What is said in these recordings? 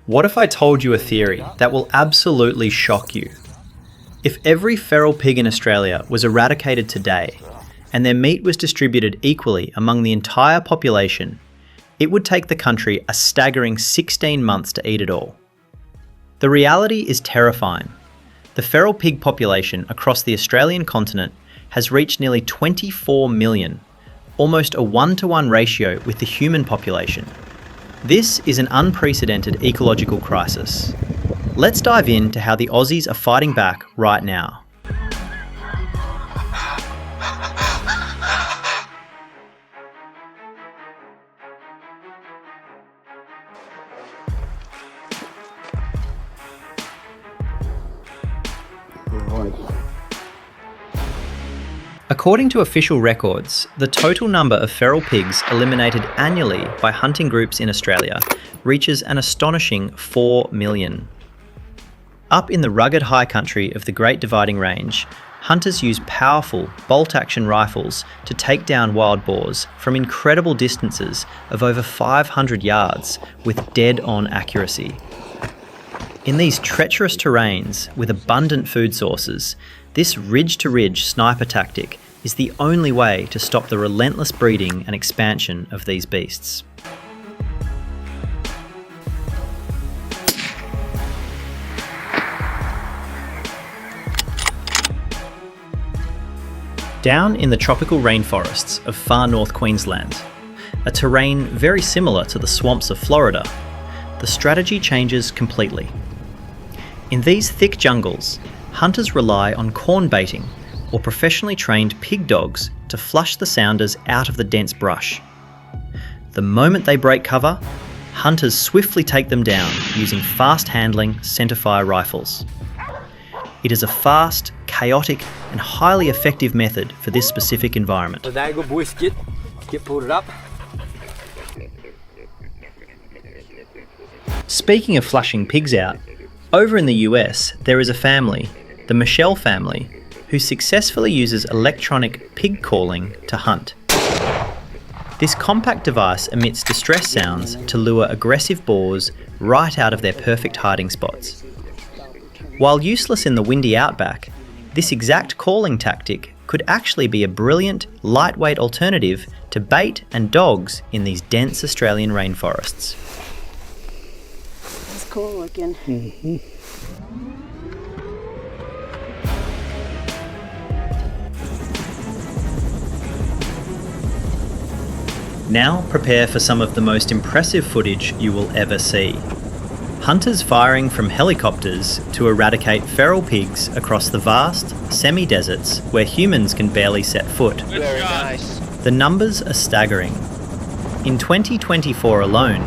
What if I told you a theory that will absolutely shock you? If every feral pig in Australia was eradicated today, and their meat was distributed equally among the entire population, it would take the country a staggering 16 months to eat it all. The reality is terrifying. The feral pig population across the Australian continent has reached nearly 24 million, almost a 1-to-1 ratio with the human population. This is an unprecedented ecological crisis. Let's dive into how the Aussies are fighting back right now. According to official records, the total number of feral pigs eliminated annually by hunting groups in Australia reaches an astonishing 4 million. Up in the rugged high country of the Great Dividing Range, hunters use powerful bolt-action rifles to take down wild boars from incredible distances of over 500 yards with dead-on accuracy. In these treacherous terrains with abundant food sources, this ridge-to-ridge sniper tactic is the only way to stop the relentless breeding and expansion of these beasts. Down in the tropical rainforests of far north Queensland, a terrain very similar to the swamps of Florida, the strategy changes completely. In these thick jungles, hunters rely on corn baiting or professionally trained pig dogs to flush the sounders out of the dense brush. The moment they break cover, hunters swiftly take them down using fast-handling centerfire rifles. It is a fast, chaotic and highly effective method for this specific environment. There you go, boys, get pulled it up. Speaking of flushing pigs out, over in the US, there is a family, the Michelle family, who successfully uses electronic pig calling to hunt. This compact device emits distress sounds to lure aggressive boars right out of their perfect hiding spots. While useless in the windy outback, this exact calling tactic could actually be a brilliant, lightweight alternative to bait and dogs in these dense Australian rainforests. It's cool looking. Mm-hmm. Now prepare for some of the most impressive footage you will ever see. Hunters firing from helicopters to eradicate feral pigs across the vast, semi-deserts where humans can barely set foot. Very nice. The numbers are staggering. In 2024 alone,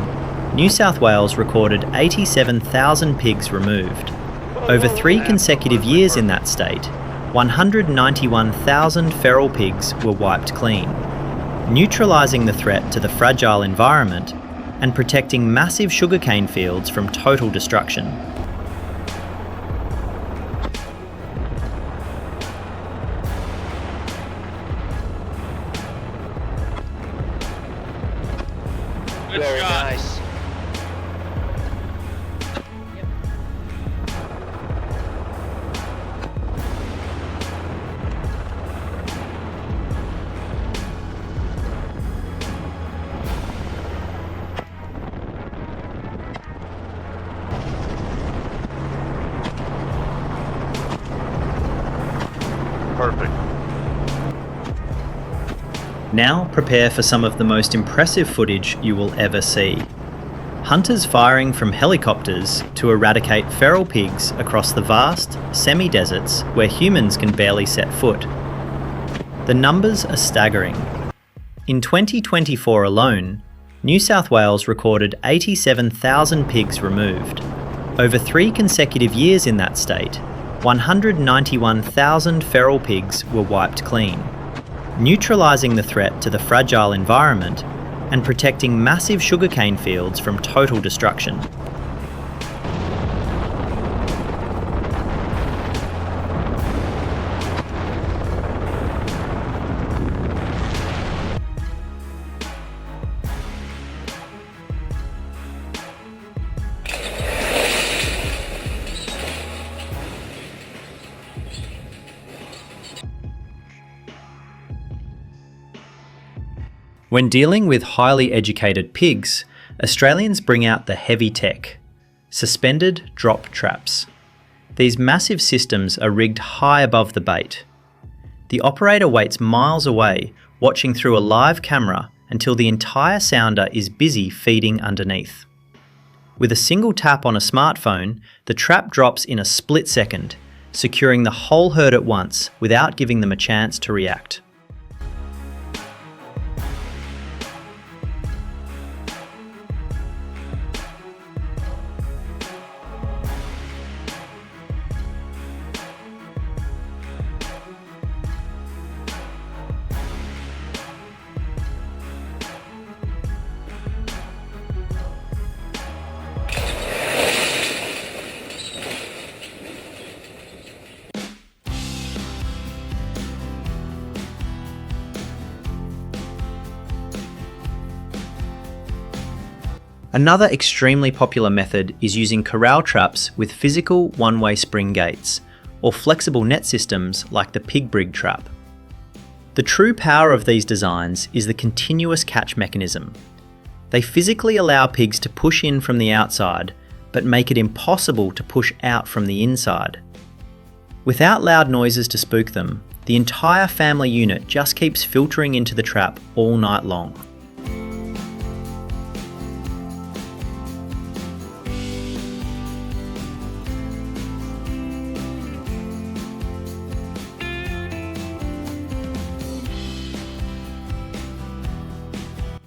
New South Wales recorded 87,000 pigs removed. Over 3 consecutive years in that state, 191,000 feral pigs were wiped clean, neutralising the threat to the fragile environment and protecting massive sugarcane fields from total destruction. Very nice. Perfect. Now prepare for some of the most impressive footage you will ever see. Hunters firing from helicopters to eradicate feral pigs across the vast, semi-deserts where humans can barely set foot. The numbers are staggering. In 2024 alone, New South Wales recorded 87,000 pigs removed. Over 3 consecutive years in that state, 191,000 feral pigs were wiped clean, neutralising the threat to the fragile environment and protecting massive sugarcane fields from total destruction. When dealing with highly educated pigs, Australians bring out the heavy tech: suspended drop traps. These massive systems are rigged high above the bait. The operator waits miles away, watching through a live camera until the entire sounder is busy feeding underneath. With a single tap on a smartphone, the trap drops in a split second, securing the whole herd at once without giving them a chance to react. Another extremely popular method is using corral traps with physical one-way spring gates, or flexible net systems like the pig brig trap. The true power of these designs is the continuous catch mechanism. They physically allow pigs to push in from the outside, but make it impossible to push out from the inside. Without loud noises to spook them, the entire family unit just keeps filtering into the trap all night long.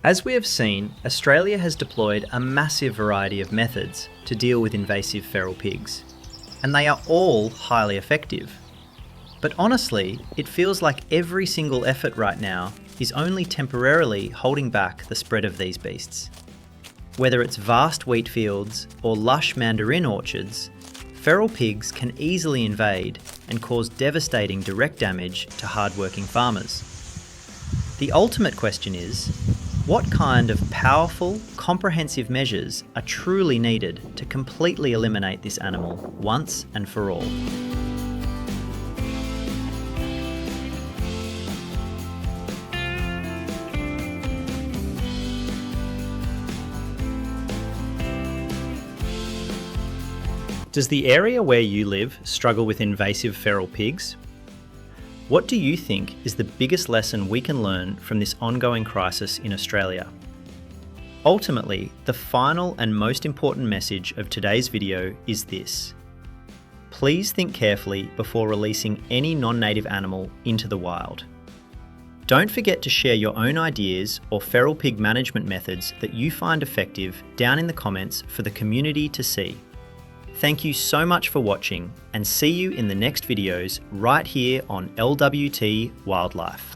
As we have seen, Australia has deployed a massive variety of methods to deal with invasive feral pigs, and they are all highly effective. But honestly, it feels like every single effort right now is only temporarily holding back the spread of these beasts. Whether it's vast wheat fields or lush mandarin orchards, feral pigs can easily invade and cause devastating direct damage to hardworking farmers. The ultimate question is, what kind of powerful, comprehensive measures are truly needed to completely eliminate this animal once and for all? Does the area where you live struggle with invasive feral pigs? What do you think is the biggest lesson we can learn from this ongoing crisis in Australia? Ultimately, the final and most important message of today's video is this: please think carefully before releasing any non-native animal into the wild. Don't forget to share your own ideas or feral pig management methods that you find effective down in the comments for the community to see. Thank you so much for watching, and see you in the next videos right here on LWT Wildlife.